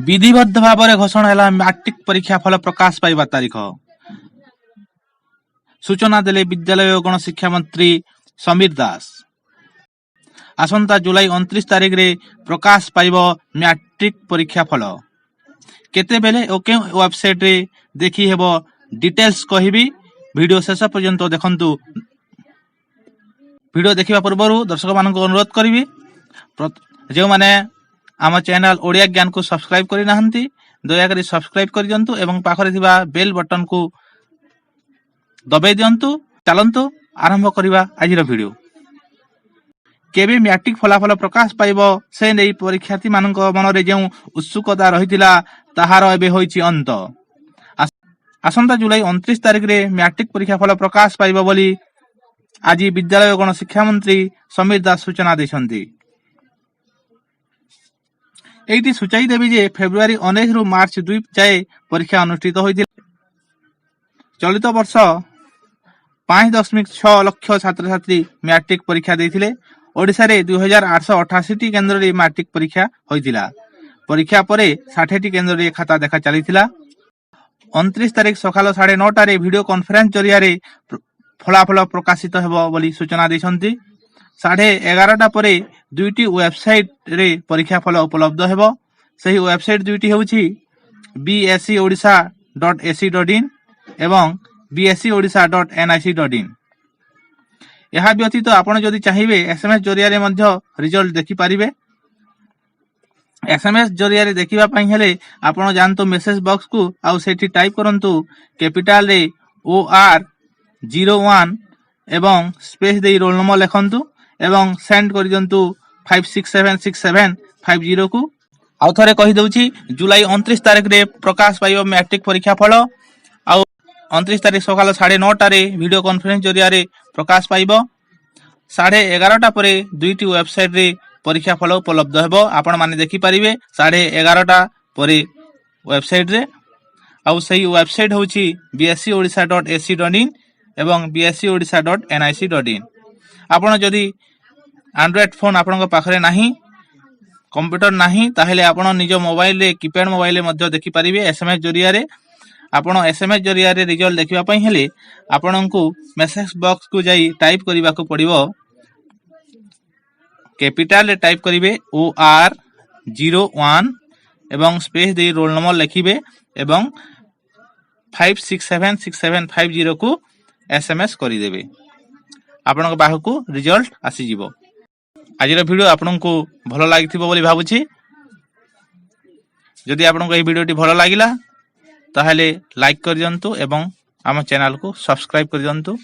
विधिबद्ध भाव में घोषणा है मैट्रिक परीक्षा फल प्रकाश पाइबा तारीख। सूचना देले विद्यालय और गणशिक्षा मंत्री समीर दास। आसंता जुलाई 29 तारीख रे प्रकाश पाइब मैट्रिक परीक्षा फल। केते बेले और के वेबसाइट रे देखि हेबो डिटेल्स कहिबी। वीडियो शेष पर्यंत देखंतु। वीडियो देखिबा पूर्व दर्शक मानक अनुरोध करिवि जो माने आम चैनल ओडिया ज्ञान को सब्सक्राइब करि नाहंती दया करी सब्सक्राइब करि दियंतु एवं पाखरे थिबा बेल बटन को दबाई दियंतु। चलंतु आरंभ करिबा आजिर वीडियो। केबे मैट्रिक फलाफल प्रकाश पाइब से नै परीक्षार्थी मानक मन रे जेउ उत्सुकता रहितिला ताहार एबे होइछि अंत। आसंता जुलाई 29 तारीख रे मैट्रिक परीक्षा फल प्रकाश पाइब बोली आज विद्यालय और गणशिक्षा मंत्री समीर दास सूचना दैछन्ति। एटी सूचाई देवी जे फेब्रुआरी 19 रु मार्च 2 जाए परीक्षा अनुष्ठित होइतिला। चलित वर्ष 5.6 लाख छात्र छात्री मैट्रिक परीक्षा देथिले। ओडिसा रे 2888 टी केंद्र रे मैट्रिक परीक्षा होइतिला। परीक्षा परे 60 टी केंद्र रे खाता देखा चलीथिला। 29 तारीख सकाल 9:30 टारे वीडियो कॉन्फ्रेंस जरिया रे फलाफल प्रकाशित हेबो बोली सूचना दैछन्ति। 11:30 परे दुईटी वेबसाइट रे परीक्षा फल उपलब्ध हेबो। सही वेबसाइट दुईटी हेउछि bscodisha.ac.in एवं bscodisha.nic.in। यह व्यतीत आपण जदि चाहिए एसएमएस जरिया रे मध्य रिजल्ट देखि पारिबे। एसएमएस जरिया रे देखिबा पई हेले आपण जानतो मेसेज बॉक्स को आउ सेठी टाइप करंतु कैपिटल रे OR01 एवं स्पेस दे रोल नंबर लिखंतु एवं सेंड कर दियंतु 5676750 को। आउ थरे कहि दउछि जुलाई 29 तारीख रे प्रकाश पाइब मैट्रिक परीक्षा फल। आउ 29 तारीख सकाल 9:30 टारे वीडियो कॉन्फ्रेंस जरिया रे प्रकाश पाइब। 11:30 परे दुईटी वेबसाइट रे परीक्षा फल उपलब्ध हेबो। आपण माने देखि परिबे 11:30 परे वेबसाइट रे। आउ सही वेबसाइट होछि bscodisha.ac.in एवं bscodisha.nic.in। आपण जदि एंड्रॉइड फोन आपण पाखरे नाही कंप्यूटर नाही ताहेले आपण निज मोबाइल रे कीपैड मोबाइल रे मध्य देखि परिबे। एसएमएस जरिया रे आपण एसएमएस जरिया रे रिजल्ट देखिबा पई हेले आपनकु मेसेज बॉक्स को जाई टाइप करिबा को पड़िबो। कैपिटल रे टाइप करिवे OR01 एवं स्पेस दे रोल नंबर लिखिबे एवं 5676750 को एसएमएस करि देबे। आपनक पाखकु रिजल्ट आसी जिवो। आजिर वीडियो आपनकु भलो लागिथिबो बोली भाबुछि। जदि आपनकु एही वीडियोटी भलो लागिला ताहेले लाइक कर दियंतु एवं आम चैनल को सब्सक्राइब कर दियंतु।